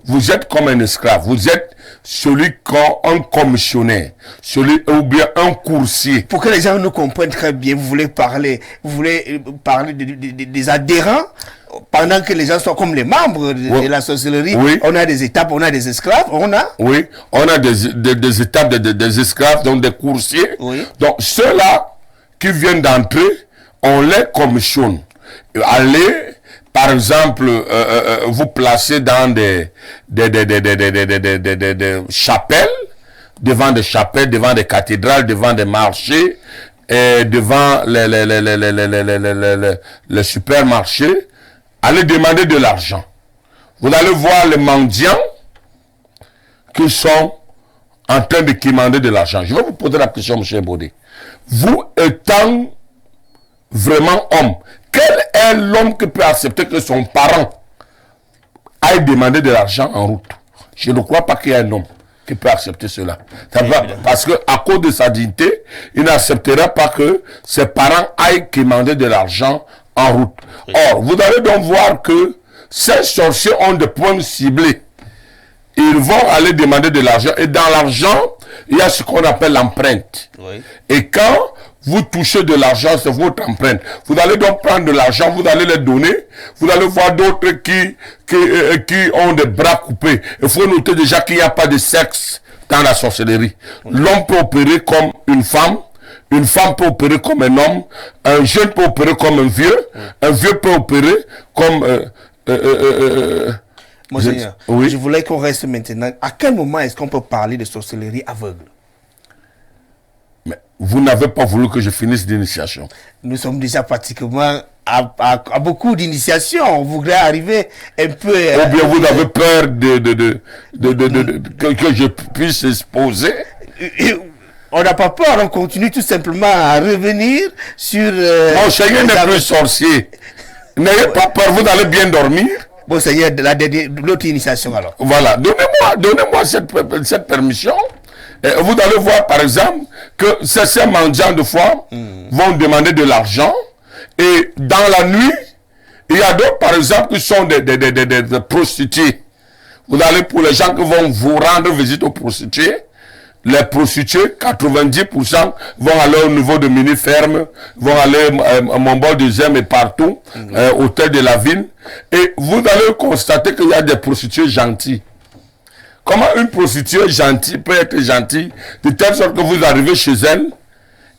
vous êtes comme un esclave. Vous êtes celui qu'un commissionnaire, ou bien un coursier. Pour que les gens nous comprennent très bien, vous voulez parler des adhérents pendant que les gens sont comme les membres de la sorcellerie. Oui. On a des étapes, on a des esclaves, Oui, on a des étapes des esclaves, donc des coursiers. Oui. Donc ceux-là qui viennent d'entrer, on les commissionne. Allez, par exemple, vous placez dans des chapelles, devant des chapelles, devant des cathédrales, devant des marchés, et devant les supermarchés. Allez demander de l'argent. Vous allez voir les mendiants qui sont en train de demander de l'argent. Je vais vous poser la question, M. Bodé. Vous étant vraiment homme, quel est l'homme qui peut accepter que son parent aille demander de l'argent en route? Je ne crois pas qu'il y ait un homme qui peut accepter cela. Parce qu'à cause de sa dignité, il n'acceptera pas que ses parents aillent demander de l'argent en route. Or, vous allez donc voir que ces sorciers ont des points ciblés. Ils vont aller demander de l'argent. Et dans l'argent, il y a ce qu'on appelle l'empreinte. Oui. Et quand vous touchez de l'argent, c'est votre empreinte. Vous allez donc prendre de l'argent, vous allez les donner. Vous allez voir d'autres qui ont des bras coupés. Il faut noter déjà qu'il n'y a pas de sexe dans la sorcellerie. L'homme peut opérer comme une femme peut opérer comme un homme, un jeune peut opérer comme un vieux peut opérer comme... Monseigneur, oui. je voulais qu'on reste maintenant. À quel moment est-ce qu'on peut parler de sorcellerie aveugle? Mais vous n'avez pas voulu que je finisse l'initiation. Nous sommes déjà pratiquement à beaucoup d'initiations. On voudrait arriver un peu... Ou bien vous avez peur que je puisse exposer? On n'a pas peur, on continue tout simplement à revenir sur... Mon Seigneur n'est plus sorcier. N'ayez pas peur, vous allez bien dormir. Bon Seigneur, l'autre initiation alors. Voilà, donnez-moi cette permission. Et vous allez voir par exemple que ces mendiants de foi vont demander de l'argent. Et dans la nuit, il y a d'autres par exemple qui sont des prostituées. Vous allez pour les gens qui vont vous rendre visite aux prostituées. Les prostituées, 90% vont aller au niveau de mini-ferme, vont aller à Montbol deuxième et partout, hôtel de la ville. Et vous allez constater qu'il y a des prostituées gentilles. Comment une prostituée gentille peut être gentille de telle sorte que vous arrivez chez elle,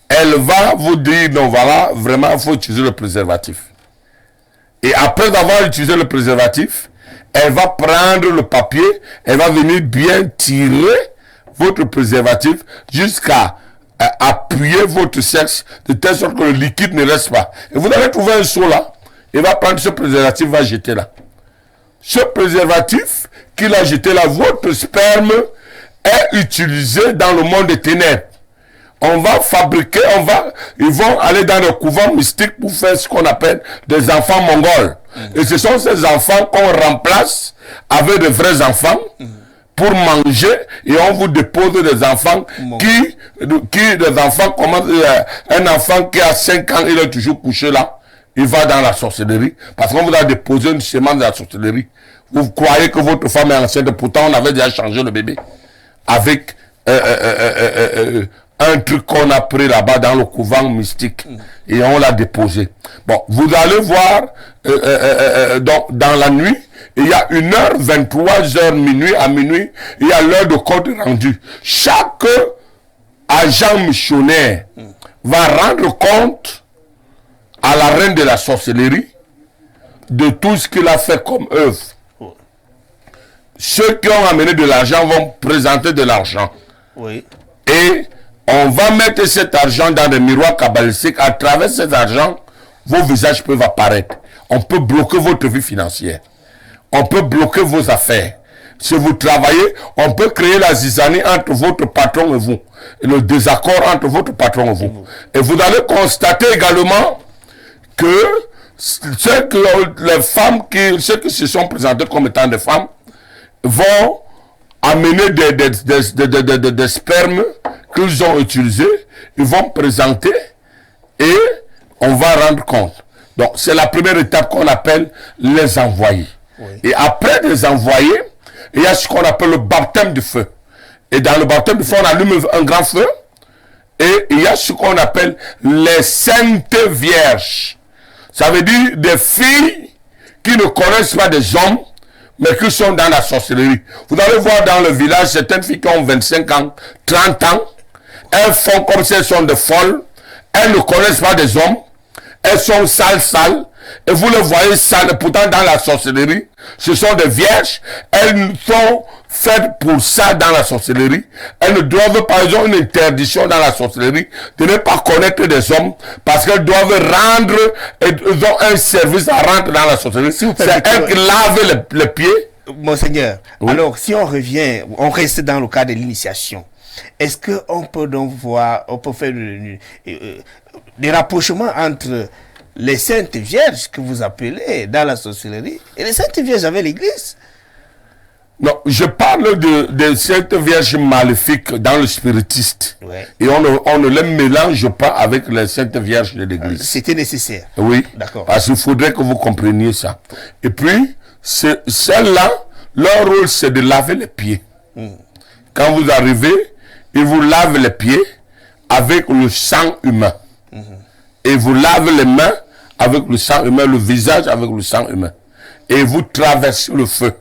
elle va vous dire, non voilà, vraiment il faut utiliser le préservatif. Et après avoir utilisé le préservatif, elle va prendre le papier, elle va venir bien tirer votre préservatif jusqu'à appuyer votre sexe de telle sorte que le liquide ne reste pas. Et vous allez trouver un seau là, il va prendre ce préservatif, va jeter là. Ce préservatif qu'il a jeté là, votre sperme est utilisé dans le monde des ténèbres. On va fabriquer, ils vont aller dans le couvent mystique pour faire ce qu'on appelle des enfants mongols. Et ce sont ces enfants qu'on remplace avec de vrais enfants. Pour manger, et on vous dépose des enfants des enfants commencent, un enfant qui a 5 ans, il est toujours couché là, il va dans la sorcellerie, parce qu'on vous a déposé une semence de la sorcellerie. Vous croyez que votre femme est enceinte, pourtant on avait déjà changé le bébé, avec un truc qu'on a pris là-bas dans le couvent mystique, et on l'a déposé. Bon, vous allez voir, dans la nuit, il y a 1h, 23h, minuit à minuit, il y a l'heure de compte rendu. Chaque agent missionnaire va rendre compte à la reine de la sorcellerie de tout ce qu'il a fait comme œuvre. Ceux qui ont amené de l'argent vont présenter de l'argent. Oui. Et on va mettre cet argent dans des miroirs kabbalistiques. À travers cet argent, vos visages peuvent apparaître. On peut bloquer votre vie financière. On peut bloquer vos affaires. Si vous travaillez, on peut créer la zizanie entre votre patron et vous. Et le désaccord entre votre patron et vous. Et vous allez constater également que ceux qui se sont présentés comme étant des femmes vont amener des spermes qu'ils ont utilisés. Ils vont présenter et on va rendre compte. Donc, c'est la première étape qu'on appelle les envoyés. Oui. Et après les envoyés, il y a ce qu'on appelle le baptême du feu. Et dans le baptême du feu, on allume un grand feu. Et il y a ce qu'on appelle les saintes vierges. Ça veut dire des filles qui ne connaissent pas des hommes, mais qui sont dans la sorcellerie. Vous allez voir dans le village, certaines filles qui ont 25 ans, 30 ans, elles font comme si elles sont des folles, elles ne connaissent pas des hommes, elles sont sales, et vous les voyez sales, pourtant dans la sorcellerie, ce sont des vierges, elles sont faites pour ça dans la sorcellerie. Elles ne doivent pas, elles ont une interdiction dans la sorcellerie de ne pas connaître des hommes, parce qu'elles doivent rendre, elles ont un service à rendre dans la sorcellerie. Si c'est elles qui lavent les pieds. Monseigneur, Oui. alors si on revient, on reste dans le cas de l'initiation, est-ce qu'on peut donc voir, on peut faire des rapprochements entre les saintes vierges que vous appelez dans la sorcellerie et les saintes vierges avec l'église? Non, je parle de cette vierge maléfique dans le spiritiste. Ouais. Et on ne les mélange pas avec les saintes vierges de l'église. C'était nécessaire. Oui, D'accord. parce qu'il faudrait que vous compreniez ça. Et puis, celles-là, leur rôle, c'est de laver les pieds. Quand vous arrivez, ils vous lavent les pieds avec le sang humain. Et vous lavez les mains avec le sang humain, le visage avec le sang humain. Et vous traversez le feu.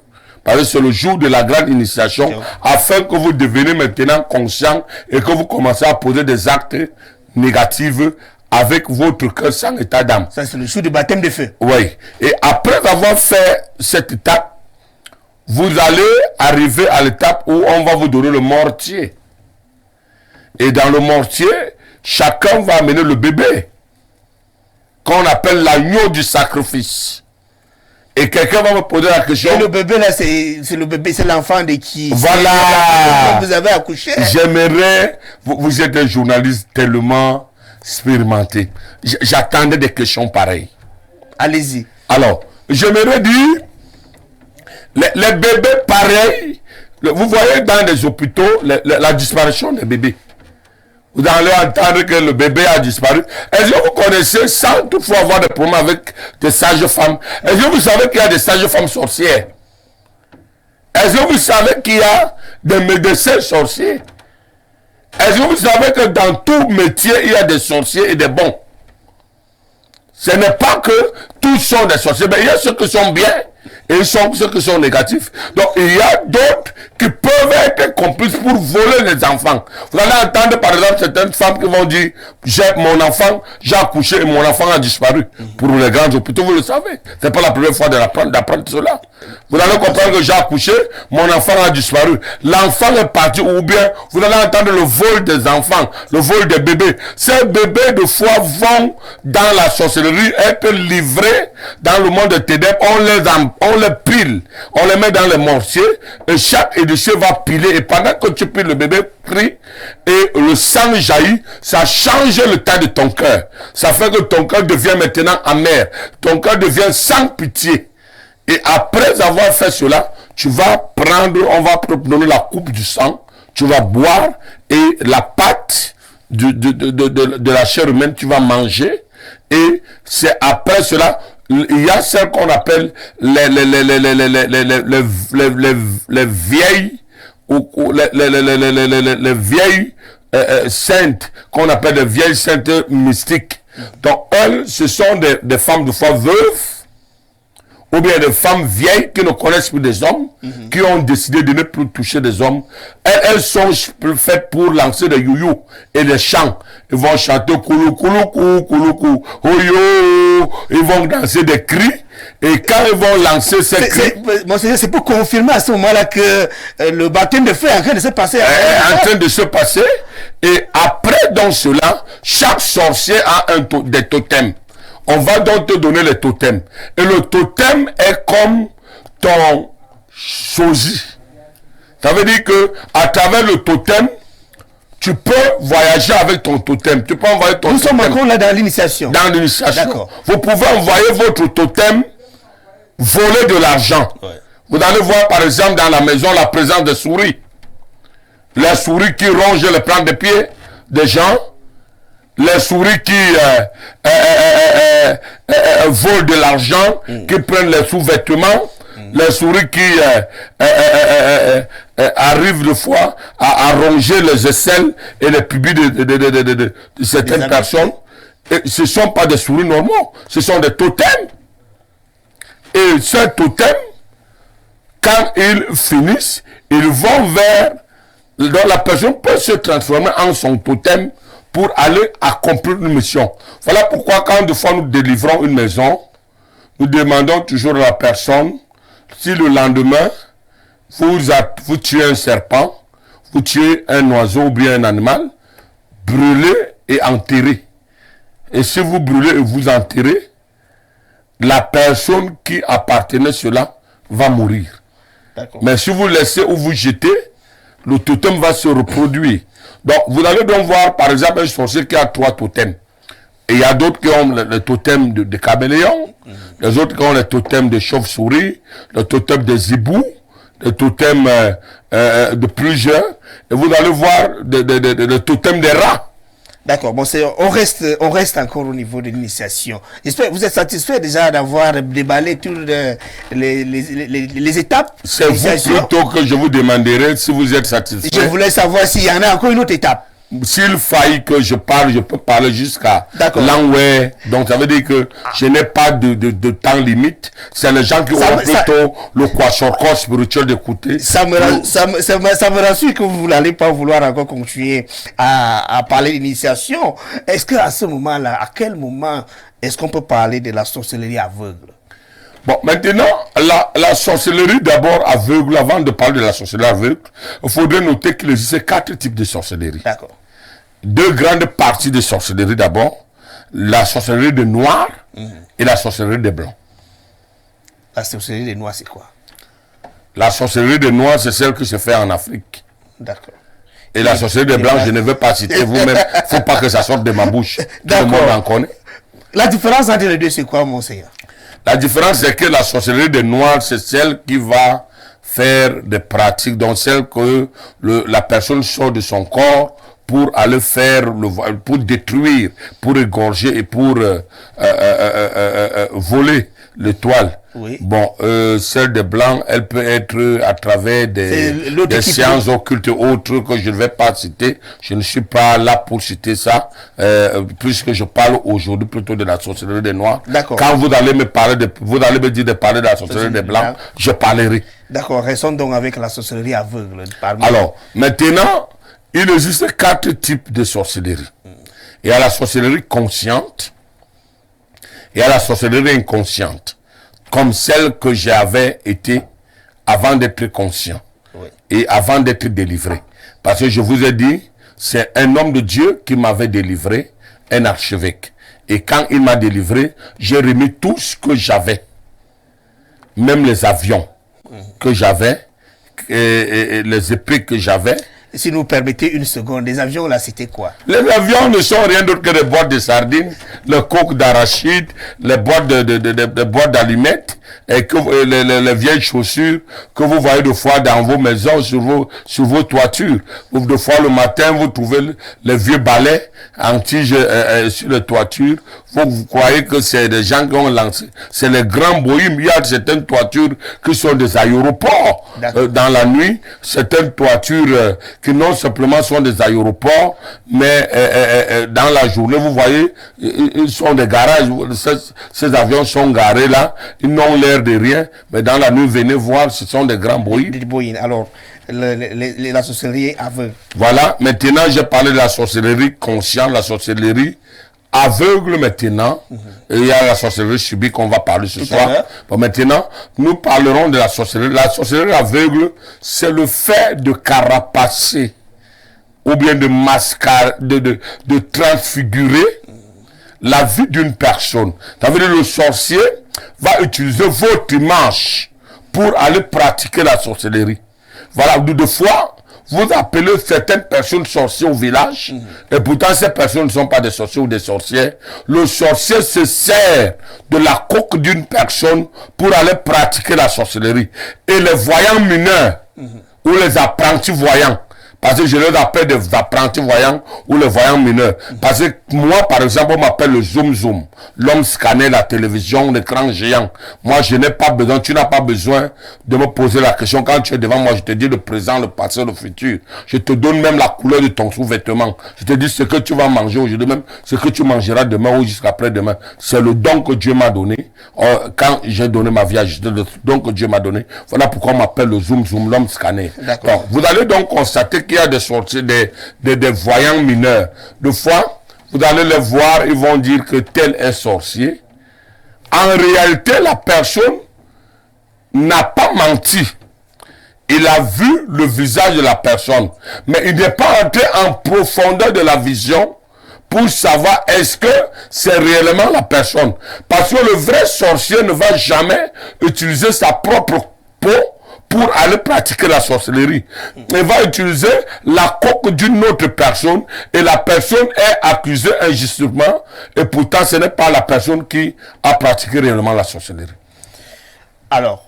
Parce que c'est le jour de la grande initiation, afin que vous deveniez maintenant conscient et que vous commencez à poser des actes négatifs avec votre cœur sans état d'âme. Ça, c'est le jour du baptême de feu. Oui. Et après avoir fait cette étape, vous allez arriver à l'étape où on va vous donner le mortier. Et dans le mortier, chacun va amener le bébé, qu'on appelle l'agneau du sacrifice. Et quelqu'un va me poser la question. Et le bébé là, c'est le bébé, c'est l'enfant de qui? Voilà. Vous avez accouché. J'aimerais, vous êtes un journaliste tellement expérimenté. J'attendais des questions pareilles. Allez-y. Alors, j'aimerais dire, les bébés pareils, vous voyez dans les hôpitaux, la disparition des bébés. Vous allez entendre que le bébé a disparu. Est-ce que vous connaissez, sans toutefois avoir des problèmes avec des sages-femmes, est-ce que vous savez qu'il y a des sages-femmes sorcières? Est-ce que vous savez qu'il y a des médecins sorciers? Est-ce que vous savez que dans tout métier, il y a des sorciers et des bons? Ce n'est pas que tous sont des sorciers, mais il y a ceux qui sont bien et ceux qui sont négatifs. Donc il y a d'autres qui peuvent être complices pour voler les enfants. Vous allez entendre par exemple certaines femmes qui vont dire, mon enfant, j'ai accouché et mon enfant a disparu. Pour les grands hôpitaux, vous le savez. C'est pas la première fois d'apprendre cela. Vous allez comprendre que j'ai accouché, mon enfant a disparu. L'enfant est parti, ou bien vous allez entendre le vol des enfants, le vol des bébés. Ces bébés de foi vont dans la sorcellerie être livrés dans le monde de ténèbres. On les pile, on les met dans les mortiers et chaque édition va piler. Et pendant que tu piles, le bébé crie et le sang jaillit, ça change le tas de ton cœur. Ça fait que ton cœur devient maintenant amer. Ton cœur devient sans pitié. Et après avoir fait cela, tu vas prendre, on va te donner la coupe du sang, tu vas boire et la pâte de la chair humaine, tu vas manger. Et c'est après cela, il y a celle qu'on appelle les vieilles ou les vieilles saintes, qu'on appelle les vieilles saintes mystiques. Donc elles, ce sont des femmes de foi veuves, ou bien des femmes vieilles qui ne connaissent plus des hommes, qui ont décidé de ne plus toucher des hommes. Elles sont faites pour lancer des youyou et des chants. Ils vont chanter koulou koulou koulou koulou koulou, oyo. Ils vont danser des cris. Et quand ils vont lancer ces cris, C'est pour confirmer à ce moment-là que le baptême de feu est en train de se passer. en train de se passer. Et après donc cela, chaque sorcier a des totems. On va donc te donner les totems. Et le totem est comme ton sosie. Ça veut dire que à travers le totem, tu peux voyager avec ton totem. Tu peux envoyer ton Nous totem. sommes encore là dans l'initiation. Dans l'initiation. D'accord. Vous pouvez envoyer votre totem voler de l'argent. Ouais. Vous allez voir par exemple dans la maison la présence des souris. Les souris qui rongent les plantes de pied des gens. Les souris qui volent de l'argent, qui prennent les sous-vêtements. Les souris qui arrivent de fois à ronger les aisselles et les pubis de certaines personnes. Et ce ne sont pas des souris normaux, ce sont des totems. Et ces totems, quand ils finissent, ils vont vers... Donc la personne peut se transformer en son totem pour aller accomplir une mission. Voilà pourquoi quand de fois nous délivrons une maison, nous demandons toujours à la personne, si le lendemain, vous tuez un serpent, vous tuez un oiseau ou bien un animal, brûlez et enterrez. Et si vous brûlez et vous enterrez, la personne qui appartenait à cela va mourir. Mais si vous laissez ou vous jetez, le totem va se reproduire. Donc, vous allez donc voir, par exemple, un sorcier qui a 3 totems. Et il y a d'autres qui ont le totem de caméléon, les autres qui ont le totem de chauve-souris, le totem de zibou, le totem de plusieurs. Et vous allez voir le totem des rats. D'accord, bon, on reste encore au niveau de l'initiation. J'espère vous êtes satisfait déjà d'avoir déballé toutes les étapes. C'est vous plutôt que je vous demanderai si vous êtes satisfait. Je voulais savoir s'il y en a encore une autre étape. S'il faille que je parle, je peux parler jusqu'à l'enway. Donc ça veut dire que je n'ai pas de temps limite. C'est les gens qui ont plutôt le corps spirituel d'écouter. Ça me rassure que vous n'allez pas vouloir encore continuer à parler d'initiation. Est-ce qu'à ce moment-là, à quel moment est-ce qu'on peut parler de la sorcellerie aveugle? Bon, maintenant, la sorcellerie d'abord aveugle, avant de parler de la sorcellerie aveugle, il faudrait noter qu'il existe 4 types de sorcellerie. D'accord. 2 grandes parties de sorcellerie d'abord, la sorcellerie de noir et la sorcellerie de blanc. La sorcellerie de noir, c'est quoi? La sorcellerie de noir, c'est celle qui se fait en Afrique. D'accord. Et la sorcellerie de blanc, je ne veux pas citer vous-même, il ne faut pas que ça sorte de ma bouche. Tout le monde en connaît. La différence entre les deux, c'est quoi, monseigneur? La différence, c'est que la sorcellerie de noir, c'est celle qui va faire des pratiques, donc celle que la personne sort de son corps pour aller faire, pour détruire, pour égorger et pour voler l'étoile. Oui. Bon, celle de blanc, elle peut être à travers des sciences occultes autres que je ne vais pas citer. Je ne suis pas là pour citer ça, puisque je parle aujourd'hui plutôt de la sorcellerie des noirs. Quand vous allez me parler vous allez me dire de parler de la sorcellerie des blancs, je parlerai. D'accord, restons donc avec la sorcellerie aveugle. Alors, maintenant, il existe 4 types de sorcellerie. Il y a la sorcellerie consciente, il y a la sorcellerie inconsciente, comme celle que j'avais été avant d'être conscient et avant d'être délivré. Parce que je vous ai dit, c'est un homme de Dieu qui m'avait délivré, un archevêque. Et quand il m'a délivré, j'ai remis tout ce que j'avais, même les avions que j'avais, et les épées que j'avais. Si nous permettez une seconde, les avions là, c'était quoi? Les avions ne sont rien d'autre que des boîtes de sardines, le coque d'arachide, les boîtes boîtes d'allumettes et les vieilles chaussures que vous voyez de fois dans vos maisons, sur vos toitures. De fois le matin, vous trouvez les vieux balais en tige sur les toitures. Vous croyez que c'est des gens qui ont lancé. C'est les grands bohèmes. Il y a certaines toitures qui sont des aéroports. Dans la nuit, certaines toitures qui non simplement sont des aéroports, mais dans la journée, vous voyez, ils sont des garages. Ces avions sont garés là. Ils n'ont l'air de rien, mais dans la nuit, venez voir, ce sont des grands bohèmes. Des bohèmes. Alors, la sorcellerie aveugle. Voilà, maintenant, j'ai parlé de la sorcellerie consciente, la sorcellerie aveugle maintenant. Et il y a la sorcellerie subie qu'on va parler ce soir. Bon, maintenant, nous parlerons de la sorcellerie. La sorcellerie aveugle, c'est le fait de carapacer ou bien de mascarer, de transfigurer la vie d'une personne. Ça veut dire que le sorcier va utiliser votre image pour aller pratiquer la sorcellerie. Voilà, de fois, vous appelez certaines personnes sorcières au village, et pourtant ces personnes ne sont pas des sorciers ou des sorcières. Le sorcier se sert de la coque d'une personne pour aller pratiquer la sorcellerie. Et les voyants mineurs, ou les apprentis voyants, parce que je les appelle des apprentis voyants ou les voyants mineurs. Parce que moi, par exemple, on m'appelle le zoom zoom. l'homme scanner, la télévision, l'écran géant. Moi, je n'ai pas besoin, tu n'as pas besoin de me poser la question. Quand tu es devant moi, je te dis le présent, le passé, le futur. Je te donne même la couleur de ton sous-vêtement. Je te dis ce que tu vas manger aujourd'hui, même ce que tu mangeras demain ou jusqu'à après-demain. C'est le don que Dieu m'a donné. Quand j'ai donné ma vie à Jésus, le don que Dieu m'a donné. Voilà pourquoi on m'appelle le zoom, l'homme scanner. Donc, vous allez donc constater qu'il y a des sorties, des voyants mineurs. De fois, vous allez les voir, ils vont dire que tel est sorcier. En réalité, la personne n'a pas menti. Il a vu le visage de la personne. Mais il n'est pas entré en profondeur de la vision pour savoir est-ce que c'est réellement la personne. Parce que le vrai sorcier ne va jamais utiliser sa propre peau pour aller pratiquer la sorcellerie. Il va utiliser la coque d'une autre personne et la personne est accusée injustement et pourtant ce n'est pas la personne qui a pratiqué réellement la sorcellerie. Alors,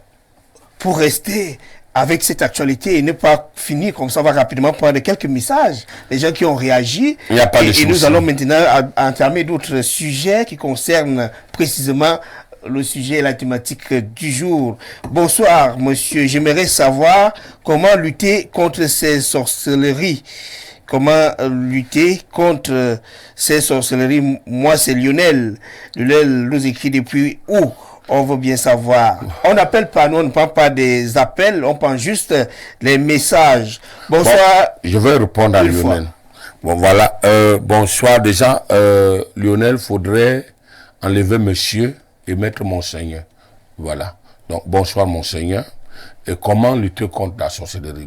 pour rester avec cette actualité et ne pas finir comme ça, on va rapidement prendre quelques messages, les gens qui ont réagi. Il n'y a pas de souci. Et nous allons maintenant entamer d'autres sujets qui concernent précisément le sujet et la thématique du jour. Bonsoir, monsieur. J'aimerais savoir comment lutter contre ces sorcelleries. Comment lutter contre ces sorcelleries. Moi, c'est Lionel. Lionel nous écrit depuis où? On veut bien savoir. On n'appelle pas, nous, on ne prend pas des appels, on prend juste les messages. Bonsoir. Bon, je vais répondre à Lionel. Bon, voilà. Bonsoir. Déjà, Lionel, faudrait enlever monsieur et mettre Monseigneur. Voilà. Donc, bonsoir, Monseigneur. Et comment lutter contre la sorcellerie?